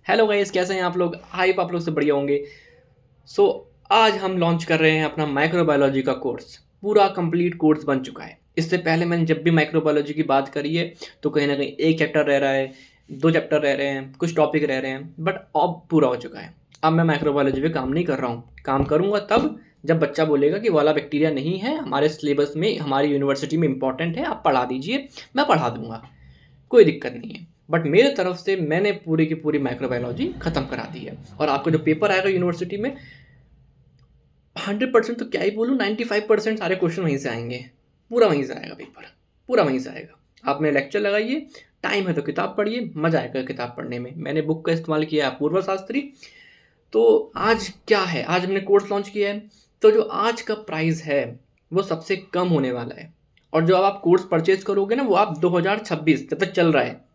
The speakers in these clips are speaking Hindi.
हेलो गाइस, कैसे हैं आप लोग? आई आप लोग से बढ़िया होंगे। सो आज हम लॉन्च कर रहे हैं अपना माइक्रोबायोलॉजी का कोर्स। पूरा कंप्लीट कोर्स बन चुका है। इससे पहले मैंने जब भी माइक्रोबायोलॉजी की बात करी है तो कहीं ना कहीं एक चैप्टर रह रहा है, दो चैप्टर रह रहे हैं, कुछ टॉपिक रह रहे हैं, बट अब पूरा हो चुका है। अब मैं माइक्रोबायोलॉजी पे काम नहीं कर रहा हूँ। काम करूँगा तब जब बच्चा बोलेगा कि वाला बैक्टीरिया नहीं है हमारे सिलेबस में, हमारी यूनिवर्सिटी में इंपॉर्टेंट है, आप पढ़ा दीजिए, मैं पढ़ा दूंगा, कोई दिक्कत नहीं है। बट मेरे तरफ से मैंने पूरी की पूरी माइक्रोबायोलॉजी खत्म करा दी है। और आपका जो पेपर आएगा यूनिवर्सिटी में, 100% तो क्या ही बोलूँ, 95% सारे क्वेश्चन वहीं से आएंगे। पूरा वहीं से आएगा पेपर, पूरा वहीं से आएगा। आप मेरे लेक्चर लगाइए, टाइम है तो किताब पढ़िए, मजा आएगा किताब पढ़ने में। मैंने बुक का इस्तेमाल किया है अपूर्वा शास्त्री। तो आज क्या है, आज हमने कोर्स लॉन्च किया है। तो जो आज का प्राइस है वो सबसे कम होने वाला है। और जो अब आप कोर्स परचेज करोगे ना, वो आप 2026 जब तक चल रहा है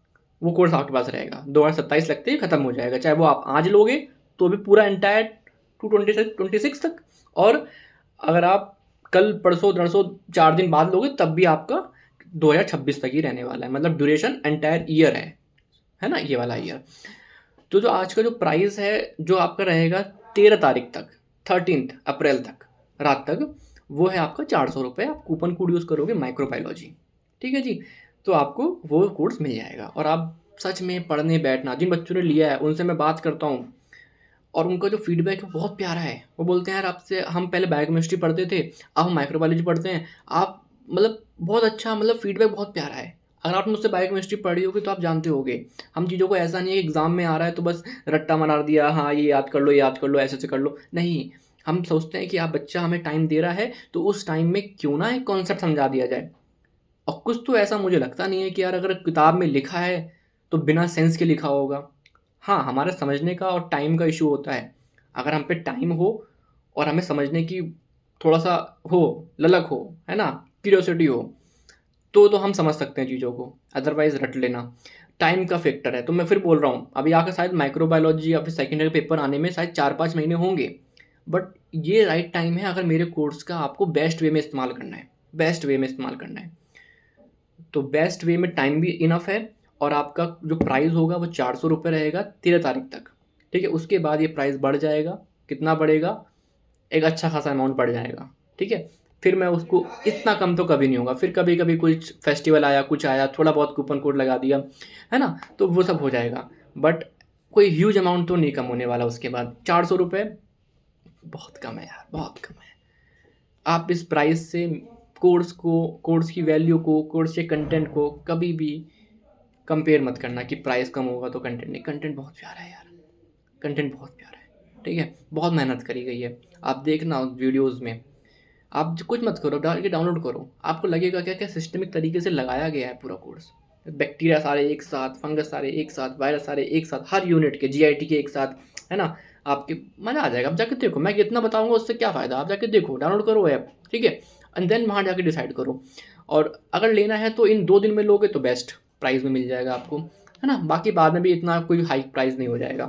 वो कोर्स आपके पास रहेगा। 2027 लगते ही खत्म हो जाएगा। चाहे वो आप आज लोगे तो भी पूरा एंटायर 2026 तक, और अगर आप कल परसों नरसों 4 दिन बाद लोगे तब भी आपका 2026 तक ही रहने वाला है। मतलब ड्यूरेशन एंटायर ईयर है ना, ये वाला ईयर। तो जो आज का जो प्राइस है जो आपका रहेगा 13 तारीख तक, 13 अप्रैल तक रात तक, वो है आपका 400 रुपये। आप कूपन कोड यूज़ करोगे माइक्रोबायोलॉजी, ठीक है जी। तो आपको वो कोर्स मिल जाएगा। और आप सच में पढ़ने बैठना, जिन बच्चों ने लिया है उनसे मैं बात करता हूँ और उनका जो फीडबैक है बहुत प्यारा है। वो बोलते हैं यार आपसे हम पहले बायोकेमिस्ट्री पढ़ते थे, अब हम माइक्रोबायोलॉजी पढ़ते हैं। आप मतलब बहुत अच्छा, मतलब फीडबैक बहुत प्यारा है। अगर आपने मुझसे बायोकेमिस्ट्री पढ़ी होगी तो आप जानते होगे हम चीज़ों को ऐसा नहीं है कि एग्जाम में आ रहा है तो बस रट्टा मार दिया, हाँ ये याद कर लो, ये याद कर लो, ऐसे ऐसे कर लो। नहीं, हम सोचते हैं कि आप बच्चा हमें टाइम दे रहा है तो उस टाइम में क्यों ना एक कॉन्सेप्ट समझा दिया जाए। और कुछ तो ऐसा मुझे लगता नहीं है कि यार अगर किताब में लिखा है तो बिना सेंस के लिखा होगा। हाँ, हमारे समझने का और टाइम का इशू होता है। अगर हम पे टाइम हो और हमें समझने की थोड़ा सा हो, ललक हो, है ना, क्यूरियोसिटी हो, तो हम समझ सकते हैं चीज़ों को। अदरवाइज रट लेना टाइम का फैक्टर है। तो मैं फिर बोल रहा हूँ, अभी आकर शायद माइक्रोबायोलॉजी या फिर सेकेंडरी पेपर आने में शायद 4-5 महीने होंगे। बट ये राइट टाइम है अगर मेरे कोर्स का आपको बेस्ट वे में इस्तेमाल करना है, बेस्ट वे में इस्तेमाल करना है। तो बेस्ट वे में टाइम भी इनफ है। और आपका जो प्राइस होगा वो 400 रुपये रहेगा 13 तारीख तक, ठीक है। उसके बाद ये प्राइस बढ़ जाएगा। कितना बढ़ेगा? एक अच्छा खासा अमाउंट बढ़ जाएगा, ठीक है। फिर मैं उसको, इतना कम तो कभी नहीं होगा। फिर कभी कभी कुछ फेस्टिवल आया, कुछ आया, थोड़ा बहुत कूपन कोड लगा दिया, है ना, तो वो सब हो जाएगा। बट कोई ह्यूज अमाउंट तो नहीं कम होने वाला। उसके बाद 400 रुपये बहुत कम है यार, बहुत कम है। आप इस प्राइस से कोर्स को, कोर्स की वैल्यू को, कोर्स के कंटेंट को कभी भी कंपेयर मत करना कि प्राइस कम होगा तो कंटेंट नहीं। कंटेंट बहुत प्यारा है यार, कंटेंट बहुत प्यारा है, ठीक है। बहुत मेहनत करी गई है। आप देखना वीडियोज़ में, आप कुछ मत करो, डाल के डाउनलोड करो, आपको लगेगा क्या क्या सिस्टमिक तरीके से लगाया गया है पूरा कोर्स। बैक्टीरिया सारे एक साथ, फंगस सारे एक साथ, वायरस सारे एक साथ, हर यूनिट के जीआईटी के एक साथ, है ना। आपके मज़ा आ जाएगा। आप जाके देखो, मैं कितना बताऊंगा उससे क्या फ़ायदा। आप जाके देखो, डाउनलोड करो ऐप, ठीक है, एंड देन वहाँ जाके डिसाइड करो। और अगर लेना है तो इन 2 दिन में लोगे तो बेस्ट प्राइस में मिल जाएगा आपको, है ना। बाकी बाद में भी इतना कोई हाई प्राइस नहीं हो जाएगा।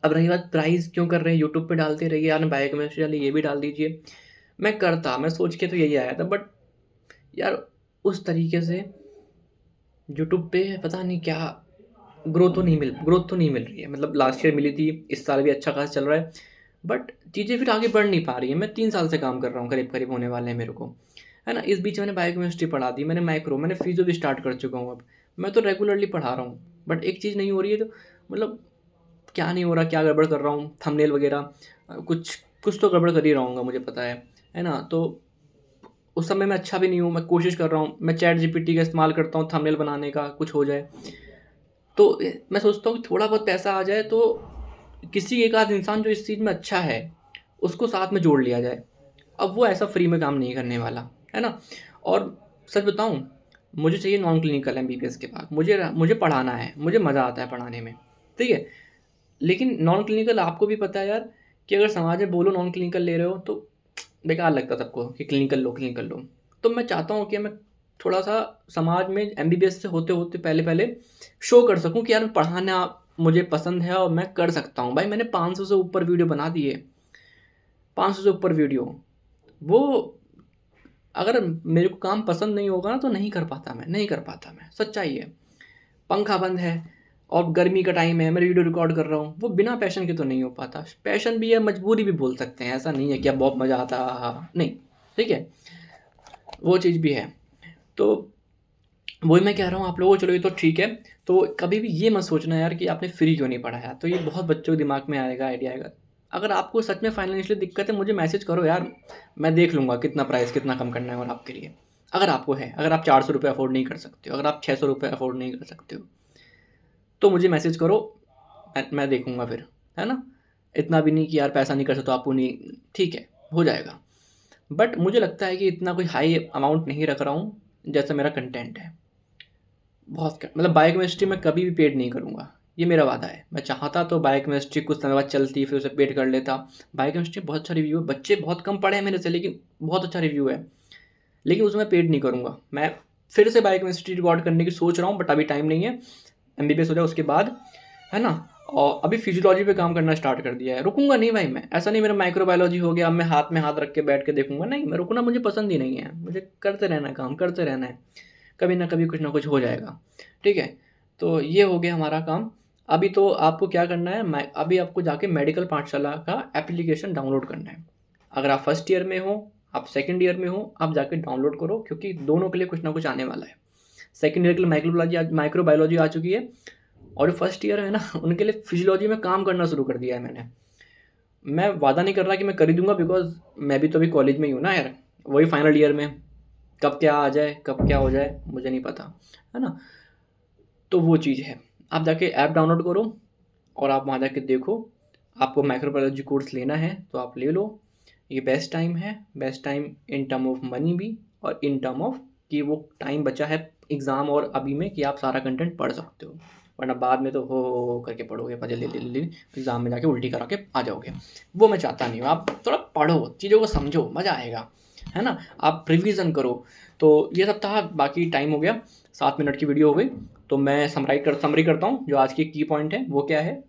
अब रही बात प्राइस क्यों कर रहे हैं, यूट्यूब पे डालते रहिए यार, बायोकेमिस्ट्री वाले ये भी डाल दीजिए। मैं सोच के तो यही आया था, बट यार उस तरीके से यूट्यूब पे पता नहीं क्या ग्रोथ तो नहीं मिल रही है। मतलब लास्ट ईयर मिली थी, इस साल भी अच्छा खासा चल रहा है, बट चीज़ें फिर आगे बढ़ नहीं पा रही है। मैं 3 साल से काम कर रहा हूँ, करीब करीब होने वाले हैं मेरे को, है ना। इस बीच मैंने बायोकेमिस्ट्री पढ़ा दी, मैंने फिजियो भी स्टार्ट कर चुका हूँ। अब मैं तो रेगुलरली पढ़ा रहा हूँ, बट एक चीज़ नहीं हो रही है। तो मतलब क्या नहीं हो रहा, क्या गड़बड़ कर रहा हूँ, थंबनेल वगैरह कुछ कुछ तो गड़बड़ कर ही रहा हूँ, मुझे पता है ना। तो उस समय मैं अच्छा भी नहीं हूँ। मैं कोशिश कर रहा हूँ, मैं चैट जीपीटी का इस्तेमाल करता हूँ थंबनेल बनाने का, कुछ हो जाए। तो मैं सोचता हूँ कि थोड़ा बहुत पैसा आ जाए तो किसी एक आध इंसान जो इस चीज़ में अच्छा है उसको साथ में जोड़ लिया जाए। अब वो ऐसा फ्री में काम नहीं करने वाला, है ना। और सच बताऊँ, मुझे चाहिए नॉन क्लिनिकल एमबीबीएस के बाद। मुझे पढ़ाना है, मुझे मज़ा आता है पढ़ाने में, ठीक है। लेकिन नॉन क्लिनिकल आपको भी पता है यार कि अगर समाज में बोलो नॉन क्लिनिकल ले रहे हो तो बेकार लगता है सबको कि क्लिनिकल लो, क्लिनिकल लो। तो मैं चाहता हूँ कि मैं थोड़ा सा समाज में एमबीबीएस से होते होते पहले पहले शो कर सकूँ कि यार पढ़ाना मुझे पसंद है और मैं कर सकता हूँ। भाई मैंने 500 से ऊपर वीडियो बना दिए, 500 से ऊपर वीडियो। वो अगर मेरे को काम पसंद नहीं होगा ना तो नहीं कर पाता, मैं नहीं कर पाता, मैं सच्चाई है। पंखा बंद है और गर्मी का टाइम है, मैं वीडियो रिकॉर्ड कर रहा हूँ, वो बिना पैशन के तो नहीं हो पाता। पैशन भी है, मजबूरी भी बोल सकते हैं, ऐसा नहीं है कि अब बहुत मज़ा आता नहीं, ठीक है, वो चीज़ भी है। तो वही मैं कह रहा हूँ आप लोगों को, चलो ये तो ठीक है। तो कभी भी ये मत सोचना यार कि आपने फ्री क्यों नहीं पढ़ाया, तो ये बहुत बच्चों के दिमाग में आएगा, आइडिया आएगा। अगर आपको सच में फाइनेंशियली दिक्कत है, मुझे मैसेज करो यार, मैं देख लूँगा कितना प्राइस कितना कम करना है और आपके लिए। अगर आपको है, अगर आप 400 रुपये अफोर्ड नहीं कर सकते हो, अगर आप 600 रुपये अफोर्ड नहीं कर सकते हो, तो मुझे मैसेज करो, मैं देखूँगा फिर, है ना। इतना भी नहीं कि यार पैसा नहीं कर सकते तो आपको नहीं, ठीक है, हो जाएगा। बट मुझे लगता है कि इतना कोई हाई अमाउंट नहीं रख रहा हूँ जैसा मेरा कंटेंट है। बहुत मतलब बायोकेमिस्ट्री मैं कभी भी पेड नहीं करूँगा, ये मेरा वादा है। मैं चाहता तो बायोकेमिस्ट्री कुछ समय बाद चलती, फिर उसे पेड कर लेता। बायोकेमिस्ट्री बहुत अच्छा रिव्यू है, बच्चे बहुत कम पढ़े हैं मेरे से, लेकिन बहुत अच्छा रिव्यू है, लेकिन उसमें पेड नहीं करूँगा। मैं फिर से बायोकेमिस्ट्री रिकॉर्ड करने की सोच रहा हूँ, बट अभी टाइम नहीं है। MBBS हो जाए उसके बाद, है ना। और अभी फिजियोलॉजी पे काम करना स्टार्ट कर दिया है, रुकूंगा नहीं भाई मैं। ऐसा नहीं मेरा माइक्रोबायोलॉजी हो गया अब मैं हाथ में हाथ रख के बैठ के देखूंगा, नहीं, मैं रुकना मुझे पसंद ही नहीं है। मुझे करते रहना है, काम करते रहना है, कभी ना कभी कुछ ना कुछ हो जाएगा, ठीक है। तो ये हो गया हमारा काम। अभी तो आपको क्या करना है, अभी आपको जाके मेडिकल पाठशाला का एप्लीकेशन डाउनलोड करना है। अगर आप फर्स्ट ईयर में हो, आप सेकंड ईयर में हो, आप जाके डाउनलोड करो, क्योंकि दोनों के लिए कुछ ना कुछ आने वाला है। सेकंड ईयर के लिए माइक्रोबायोलॉजी आ चुकी है, और जो फर्स्ट ईयर है ना, उनके लिए फिजियोलॉजी में काम करना शुरू कर दिया है मैंने। मैं वादा नहीं कर रहा कि मैं कर ही दूंगा, बिकॉज मैं भी तो अभी कॉलेज में ही हूँ ना यार, वही फाइनल ईयर में। कब क्या आ जाए, कब क्या हो जाए, मुझे नहीं पता, है ना। तो वो चीज़ है, आप जाके ऐप डाउनलोड करो और आप वहाँ जाके देखो। आपको माइक्रोबायोलॉजी कोर्स लेना है तो आप ले लो, ये बेस्ट टाइम है। Best time in term of money भी, और इन टर्म ऑफ कि वो टाइम बचा है एग्ज़ाम और अभी में कि आप सारा कंटेंट पढ़ सकते हो। वरना बाद में तो हो करके पढ़ोगे, जल्दी जल्दी एग्ज़ाम में जाके उल्टी करा के आ जाओगे। वो मैं चाहता नहीं हूँ। आप थोड़ा पढ़ो, चीज़ों को समझो, मज़ा आएगा, है ना। आप रिवीजन करो। तो ये सब था, बाकी टाइम हो गया, 7 मिनट की वीडियो हो गई। तो मैं समरी करता हूँ। जो आज की पॉइंट है वो क्या है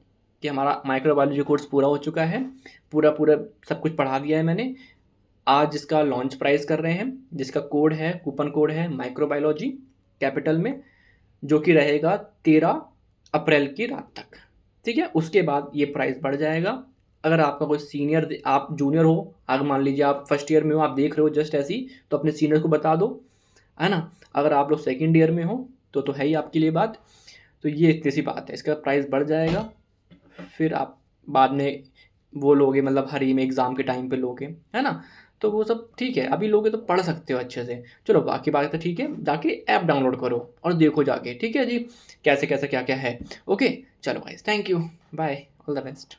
कि हमारा माइक्रोबायोलॉजी कोर्स पूरा हो चुका है, पूरा सब कुछ पढ़ा दिया है मैंने। आज जिसका लॉन्च प्राइस कर रहे हैं, जिसका कोड है, कूपन कोड है माइक्रोबायोलॉजी कैपिटल में, जो कि रहेगा 13 अप्रैल की रात तक, ठीक है। उसके बाद ये प्राइस बढ़ जाएगा। अगर आपका कोई सीनियर, आप जूनियर हो, अगर मान लीजिए आप फर्स्ट ईयर में हो, आप देख रहे हो जस्ट ऐसी, तो अपने सीनियर को बता दो, है ना। अगर आप लोग सेकेंड ईयर में हो तो है ही आपके लिए बात। तो ये इतनी सी बात है, इसका प्राइस बढ़ जाएगा, फिर आप बाद में वो लोगे, मतलब हर ही में एग्ज़ाम के टाइम पे लोगे, है ना। तो वो सब ठीक है, अभी लोगे तो पढ़ सकते हो अच्छे से। चलो बाकी बात तो ठीक है, जाके ऐप डाउनलोड करो और देखो जाके, ठीक है जी, कैसे कैसे क्या क्या है। ओके, चलो guys, thank you, bye, all the best.